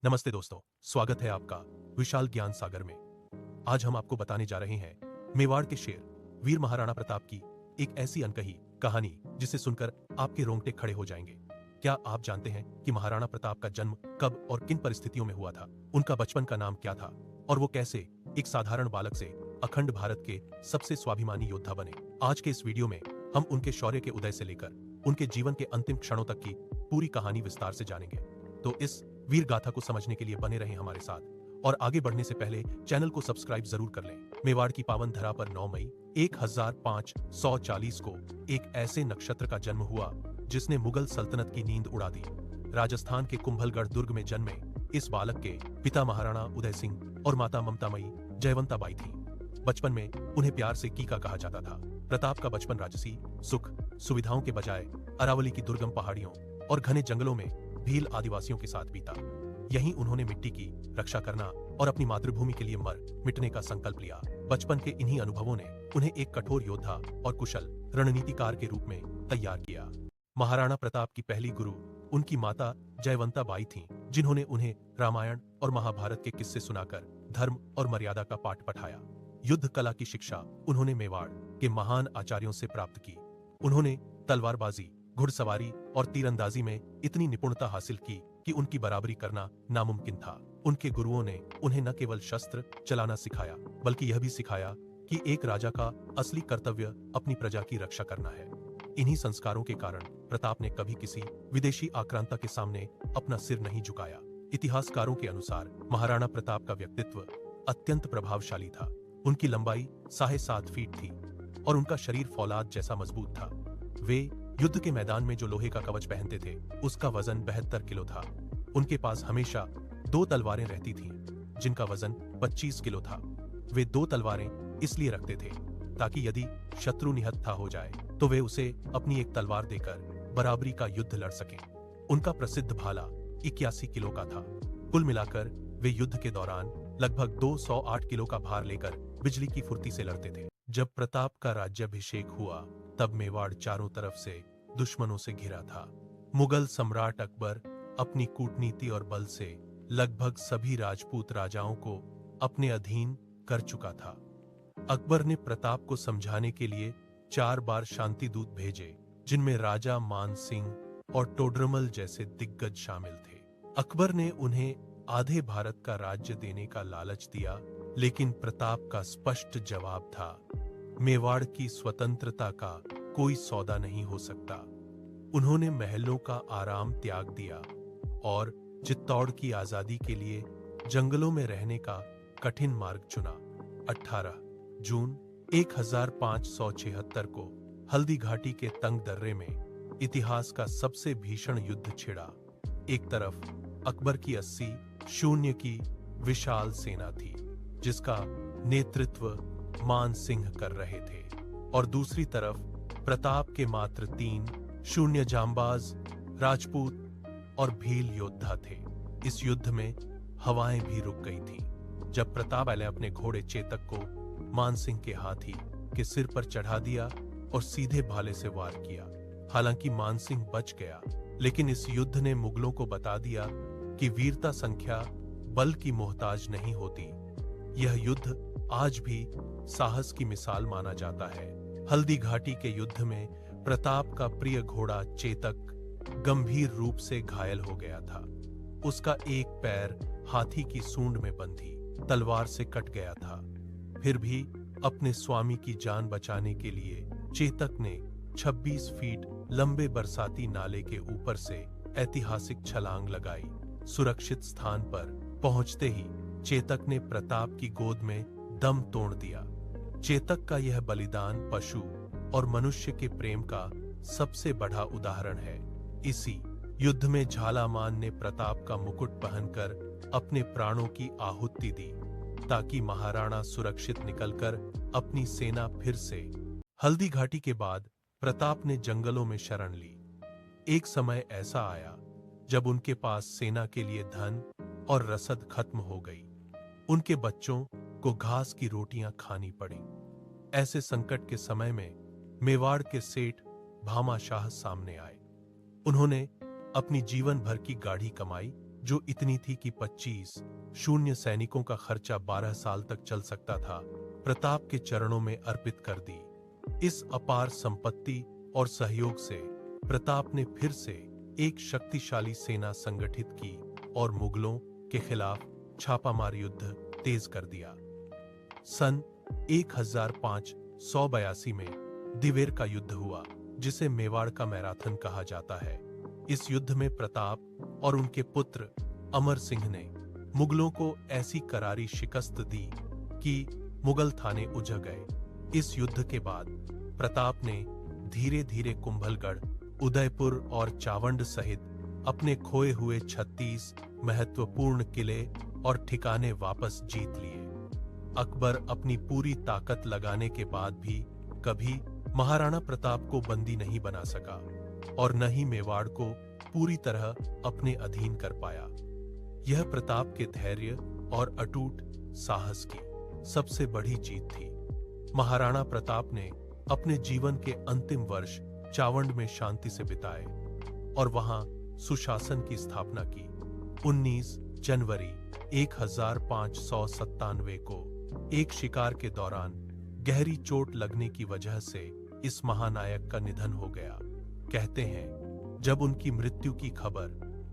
नमस्ते दोस्तों, स्वागत है आपका विशाल ज्ञान सागर में। आज हम आपको बताने जा रहे हैं मेवाड़ के शेर वीर महाराणा प्रताप की एक ऐसी अनकही कहानी जिसे सुनकर आपके रोंगटे खड़े हो जाएंगे। क्या आप जानते हैं कि महाराणा प्रताप का जन्म कब और किन परिस्थितियों में हुआ था? उनका बचपन का नाम क्या था और वो कैसे एक साधारण बालक से अखंड भारत के सबसे स्वाभिमानी योद्धा बने? आज के इस वीडियो में हम उनके शौर्य के उदय से लेकर उनके जीवन के अंतिम क्षणों तक की पूरी कहानी विस्तार से जानेंगे। तो इस वीर गाथा को समझने के लिए बने रहें हमारे साथ और आगे बढ़ने से पहले चैनल को सब्सक्राइब जरूर कर लें। मेवाड़ की पावन धरा पर 9 मई 1540 को एक ऐसे नक्षत्र का जन्म हुआ जिसने मुगल सल्तनत की नींद उड़ा दी। राजस्थान के कुंभलगढ़ दुर्ग में जन्मे इस बालक के पिता महाराणा उदय सिंह और माता ममतामयी जयवंता बाई थी। बचपन में उन्हें प्यार से कीका कहा जाता था। प्रताप का बचपन राजसी सुख सुविधाओं के बजाय अरावली की दुर्गम पहाड़ियों और घने जंगलों में भील आदिवासियों के साथ बीता। यहीं उन्होंने मिट्टी की रक्षा करना और अपनी मातृभूमि के लिए मर मिटने का संकल्प लिया। बचपन के इन्हीं अनुभवों ने उन्हें एक कठोर योद्धा और कुशल रणनीतिकार के रूप में तैयार किया। महाराणा प्रताप की पहली गुरु उनकी माता जयवंता बाई थीं, जिन्होंने उन्हें रामायण और महाभारत के किस्से सुनाकर धर्म और मर्यादा का पाठ पढ़ाया। युद्ध कला की शिक्षा उन्होंने मेवाड़ के महान आचार्यों से प्राप्त की। उन्होंने तलवारबाजी, घुड़सवारी और तीरंदाजी में इतनी निपुणता हासिल की कि उनकी बराबरी करना नामुमकिन था। उनके गुरुओं ने उन्हें न केवल शस्त्र चलाना सिखाया बल्कि यह भी सिखाया कि एक राजा का असली कर्तव्य अपनी प्रजा की रक्षा करना है। इन्हीं संस्कारों के कारण प्रताप ने कभी किसी विदेशी आक्रांता के सामने अपना सिर नहीं झुकाया। इतिहासकारों के अनुसार महाराणा प्रताप का व्यक्तित्व अत्यंत प्रभावशाली था। उनकी लंबाई 7.5 फीट थी और उनका शरीर फौलाद जैसा मजबूत था। वे युद्ध के मैदान में जो लोहे का कवच पहनते थे उसका वजन 72 किलो था। उनके पास हमेशा 2 तलवारें रहती थीं, जिनका वजन 25 किलो था। वे 2 तलवारें इसलिए रखते थे ताकि यदि शत्रु निहत्था हो जाए तो वे उसे अपनी एक तलवार देकर बराबरी का युद्ध लड़ सकें। उनका प्रसिद्ध भाला 81 किलो का था। कुल मिलाकर वे युद्ध के दौरान लगभग 208 किलो का भार लेकर बिजली की फुर्ती से लड़ते थे। जब प्रताप का राज्याभिषेक हुआ तब मेवाड़ चारों तरफ से दुश्मनों से घिरा था। मुगल सम्राट अकबर अपनी कूटनीति और बल से लगभग सभी राजपूत राजाओं को अपने अधीन कर चुका था। अकबर ने प्रताप को समझाने के लिए 4 बार शांति दूत भेजे, जिनमें राजा मान सिंह और टोडरमल जैसे दिग्गज शामिल थे। अकबर ने उन्हें आधे भारत का राज्य देने का लालच दिया, लेकिन प्रताप का स्पष्ट जवाब था, मेवाड़ की स्वतंत्रता का कोई सौदा नहीं हो सकता। उन्होंने महलों का आराम त्याग दिया और चित्तौड़ की आजादी के लिए जंगलों में रहने का कठिन मार्ग चुना। 18 जून 1576 को हल्दी घाटी के तंग दर्रे में इतिहास का सबसे भीषण युद्ध छिड़ा। एक तरफ अकबर की 80 शून्य की विशाल सेना थी, जिसका नेतृत्व मान सिंह कर रहे थे, और दूसरी तरफ प्रताप के मात्र 3 शून्य जांबाज राजपूत और भील योद्धा थे। इस युद्ध में हवाएं भी रुक गई थीं। जब प्रताप ने अपने घोड़े चेतक को मानसिंह के हाथी के सिर पर चढ़ा दिया और सीधे भाले से वार किया। हालांकि मानसिंह बच गया, लेकिन इस युद्ध ने मुगलों को बता दिया कि वीरता संख्या बल की मोहताज नहीं होती। यह युद्ध आज भी साहस की मिसाल माना जाता है। हल्दी घाटी के युद्ध में प्रताप का प्रिय घोड़ा चेतक गंभीर रूप से घायल हो गया था। उसका एक पैर हाथी की सूंड में बंधी तलवार से कट गया था। फिर भी अपने स्वामी की जान बचाने के लिए चेतक ने 26 फीट लंबे बरसाती नाले के ऊपर से ऐतिहासिक छलांग लगाई। सुरक्षित स्थान पर पहुंचते ही चेतक ने प्रताप की गोद में दम तोड़ दिया। चेतक का यह बलिदान पशु और मनुष्य के प्रेम का सबसे बड़ा उदाहरण है। इसी युद्ध में झालामान ने प्रताप का मुकुट पहनकर अपने प्राणों की आहुति दी ताकि महाराणा सुरक्षित निकलकर अपनी सेना फिर से। हल्दी घाटी के बाद प्रताप ने जंगलों में शरण ली। एक समय ऐसा आया जब उनके पास सेना के लिए धन और रसद खत्म हो गई। उनके बच्चों को घास की रोटियां खानी पड़ी। ऐसे संकट के समय में मेवाड़ के सेठ भामाशाह सामने आए। उन्होंने अपनी जीवन भर की गाढ़ी कमाई जो इतनी थी कि 25 शून्य सैनिकों का खर्चा 12 साल तक चल सकता था, प्रताप के चरणों में अर्पित कर दी। इस अपार संपत्ति और सहयोग से प्रताप ने फिर से एक शक्तिशाली सेना संगठित की और मुगलों के खिलाफ छापामार युद्ध तेज कर दिया। सन 1582 में दिवेर का युद्ध हुआ, जिसे मेवाड़ का मैराथन कहा जाता है। इस युद्ध में प्रताप और उनके पुत्र अमर सिंह ने मुगलों को ऐसी करारी शिकस्त दी कि मुगल थाने उजड़ गए। इस युद्ध के बाद प्रताप ने धीरे धीरे कुंभलगढ़, उदयपुर और चावंड सहित अपने खोए हुए 36 महत्वपूर्ण किले और ठिकाने वापस जीत लिए। अकबर अपनी पूरी ताकत लगाने के बाद भी कभी महाराणा प्रताप को बंदी नहीं बना सका और न ही मेवाड़ को पूरी तरह अपने अधीन कर पाया। यह प्रताप के धैर्य और अटूट साहस की सबसे बड़ी जीत थी। महाराणा प्रताप ने अपने जीवन के अंतिम वर्ष चावंड में शांति से बिताए और वहां सुशासन की स्थापना की। 19 जनवरी 1597 को एक शिकार के दौरान गहरी चोट लगने की वजह से इस महानायक का निधन हो गया। कहते हैं जब उनकी मृत्यु की खबर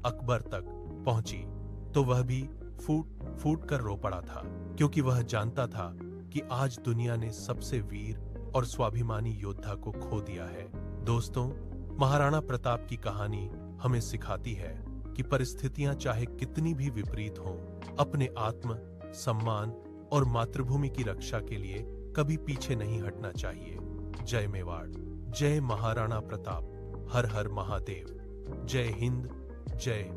अकबर तक पहुंची तो वह भी फूट फूट कर रो पड़ा था, क्योंकि वह जानता था कि आज दुनिया ने सबसे वीर और स्वाभिमानी योद्धा को खो दिया है। दोस्तों, महाराणा प्रताप की कहानी हमें सिखाती है कि परिस्थितियां चाहे कितनी भी विपरीत हों, अपने आत्म सम्मान और मातृभूमि की रक्षा के लिए कभी पीछे नहीं हटना चाहिए। जय मेवाड़, जय महाराणा प्रताप, हर हर महादेव, जय हिंद, जय